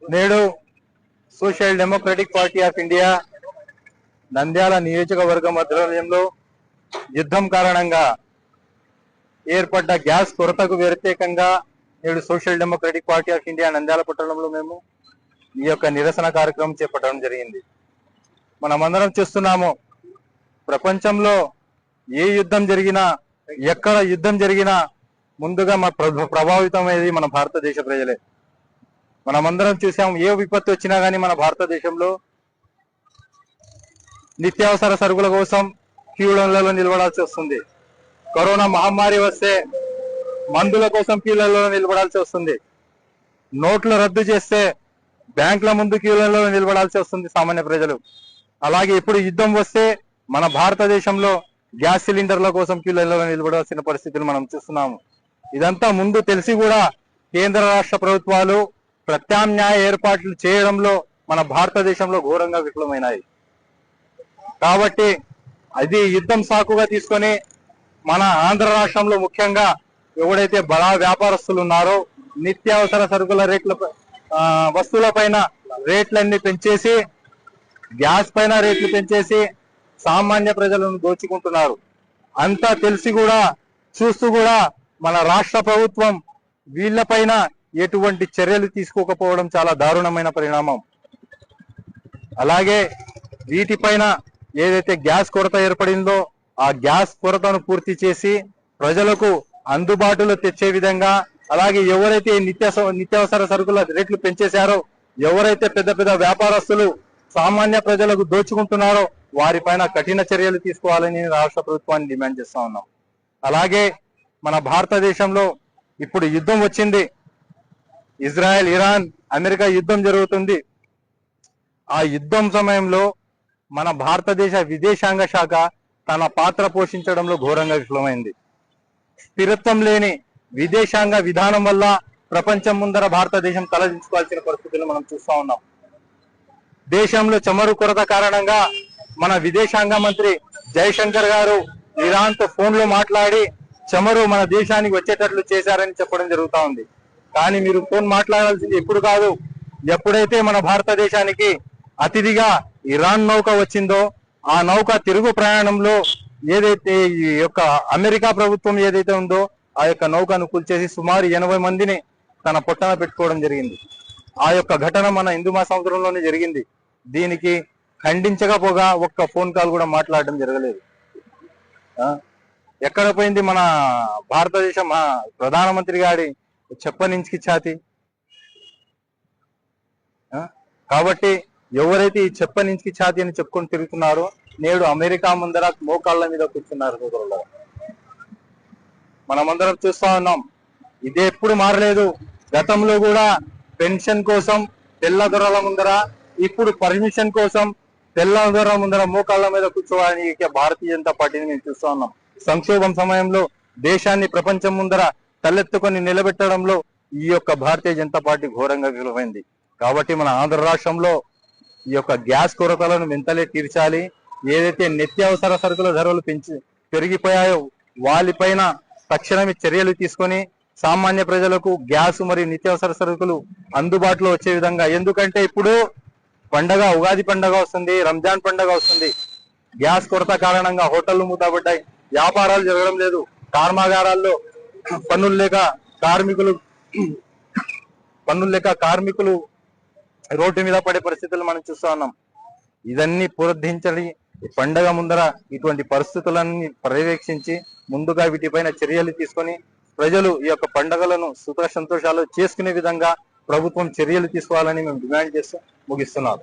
నేడు social democratic party of India Nandyal నియోజకవర్గం ఆధ్వర్యంలో యుద్ధం కారణంగా ఏర్పడ్డ గ్యాస్ కొరతకు వ్యతిరేకంగా నేడు social democratic party of India Nandyal పట్టణంలో మేము ఈ యొక్క నిరసన కార్యక్రమం చేపట్టడం జరిగింది. మనమందరం చూస్తున్నాము, ప్రపంచంలో ఏ యుద్ధం జరిగినా, ఎక్కడ యుద్ధం జరిగినా ముందుగా ప్రభావితమయ్యేది మన భారతదేశ ప్రజలే. మనమందరం చూసాం, ఏ విపత్తు వచ్చినా కానీ మన భారతదేశంలో నిత్యావసర సరుకుల కోసం క్యూలలో నిలబడాల్సి వస్తుంది. కరోనా మహమ్మారి వస్తే మందుల కోసం క్యూలలో నిలబడాల్సి వస్తుంది. నోట్లు రద్దు చేస్తే బ్యాంకుల ముందు క్యూలలో నిలబడాల్సి వస్తుంది సామాన్య ప్రజలు. అలాగే ఇప్పుడు యుద్ధం వస్తే మన భారతదేశంలో గ్యాస్ సిలిండర్ల కోసం క్యూలలో నిలబడాల్సిన పరిస్థితులు మనం చూస్తున్నాము. ఇదంతా ముందు తెలిసి కూడా కేంద్ర రాష్ట్ర ప్రభుత్వాలు ప్రత్యామ్నాయ ఏర్పాట్లు చేయడంలో మన భారతదేశంలో ఘోరంగా విఫలమైనాయి. కాబట్టి అది యుద్ధం సాకుగా తీసుకొని మన ఆంధ్ర రాష్ట్రంలో ముఖ్యంగా ఎవడైతే బడా వ్యాపారస్తులు ఉన్నారో నిత్యావసర సరుకుల రేట్ల వస్తువుల పైన రేట్లన్నీ పెంచేసి, గ్యాస్ పైన రేట్లు పెంచేసి సామాన్య ప్రజలను దోచుకుంటున్నారు. అంతా తెలిసి కూడా చూస్తూ కూడా మన రాష్ట్ర ప్రభుత్వం వీళ్ళపైన ఎటువంటి చర్యలు తీసుకోకపోవడం చాలా దారుణమైన పరిణామం. అలాగే వీటిపైన ఏదైతే గ్యాస్ కొరత ఏర్పడిందో ఆ గ్యాస్ కొరతను పూర్తి చేసి ప్రజలకు అందుబాటులో తెచ్చే విధంగా, అలాగే ఎవరైతే నిత్యావసర సరుకుల రేట్లు పెంచేశారో, ఎవరైతే పెద్ద పెద్ద వ్యాపారస్తులు సామాన్య ప్రజలకు దోచుకుంటున్నారో వారిపైన కఠిన చర్యలు తీసుకోవాలని రాష్ట్ర ప్రభుత్వాన్ని డిమాండ్ చేస్తా ఉన్నాం. అలాగే మన భారతదేశంలో ఇప్పుడు యుద్ధం వచ్చింది. ఇజ్రాయెల్, ఇరాన్, అమెరికా యుద్ధం జరుగుతుంది. ఆ యుద్ధం సమయంలో మన భారతదేశ విదేశాంగ శాఖ తన పాత్ర పోషించడంలో ఘోరంగా విఫలమైంది. స్థిరత్వం లేని విదేశాంగ విధానం వల్ల ప్రపంచం ముందర భారతదేశం తలదించుకోవాల్సిన పరిస్థితులు మనం చూస్తా ఉన్నాం. దేశంలో చమురు కొరత కారణంగా మన విదేశాంగ మంత్రి జయశంకర్ గారు ఇరాన్ తో ఫోన్ లో మాట్లాడి చమురు మన దేశానికి వచ్చేటట్లు చేశారని చెప్పడం జరుగుతా ఉంది. కానీ మీరు ఫోన్ మాట్లాడాల్సింది ఎప్పుడు కాదు, ఎప్పుడైతే మన భారతదేశానికి అతిథిగా ఇరాన్ నౌక వచ్చిందో ఆ నౌక తిరుగు ప్రయాణంలో ఏదైతే ఈ యొక్క అమెరికా ప్రభుత్వం ఏదైతే ఉందో ఆ యొక్క నౌకను కూల్చేసి సుమారు 80 మందిని తన పొట్టన పెట్టుకోవడం జరిగింది. ఆ యొక్క ఘటన మన హిందూ మహాసముద్రంలోనే జరిగింది. దీనికి ఖండించకపోగా ఒక్క ఫోన్ కాల్ కూడా మాట్లాడడం జరగలేదు. ఎక్కడ పోయింది మన భారతదేశం ప్రధానమంత్రి గారి చెప్పనించికి ఛాతి? కాబట్టి ఎవరైతే ఈ చెప్పనించికి ఛాతి అని చెప్పుకొని తిరుగుతున్నారో నేడు అమెరికా ముందర మోకాళ్ళ మీద కూర్చున్నారు. సోదరులు, మనమందరం చూస్తా ఉన్నాం, ఇదే ఎప్పుడు మారలేదు. గతంలో కూడా పెన్షన్ కోసం తెల్ల దొరల ముందర, ఇప్పుడు పర్మిషన్ కోసం తెల్ల దొరల ముందర మోకాళ్ళ మీద కూర్చోవాలని భారతీయ జనతా పార్టీని మేము చూస్తా ఉన్నాం. సంక్షోభం సమయంలో దేశాన్ని ప్రపంచం ముందర తలెత్తుకొని నిలబెట్టడంలో ఈ యొక్క భారతీయ జనతా పార్టీ ఘోరంగా విలువైంది. కాబట్టి మన ఆంధ్ర రాష్ట్రంలో ఈ యొక్క గ్యాస్ కొరతలను వెంటనే తీర్చాలి. ఏదైతే నిత్యావసర సరుకుల ధరలు పెరిగిపోయాయో వాళ్ళపైన తక్షణమే చర్యలు తీసుకొని సామాన్య ప్రజలకు గ్యాస్ మరియు నిత్యావసర సరుకులు అందుబాటులో వచ్చే విధంగా, ఎందుకంటే ఇప్పుడు పండగ, ఉగాది పండగ వస్తుంది, రంజాన్ పండగ వస్తుంది. గ్యాస్ కొరత కారణంగా హోటళ్లు మూతపడ్డాయి, వ్యాపారాలు జరగడం లేదు, కర్మాగారాల్లో పన్నులు లేక కార్మికులు రోడ్డు మీద పడే పరిస్థితులు మనం చూస్తా ఉన్నాం. ఇదన్నీ పునరుద్ధరించాలి. పండగ ముందర ఇటువంటి పరిస్థితులన్నీ పర్యవేక్షించి ముందుగా వీటిపైన చర్యలు తీసుకొని ప్రజలు ఈ యొక్క పండుగలను సుఖ సంతోషాలు చేసుకునే విధంగా ప్రభుత్వం చర్యలు తీసుకోవాలని మేము డిమాండ్ చేస్తూ ముగిస్తున్నాం.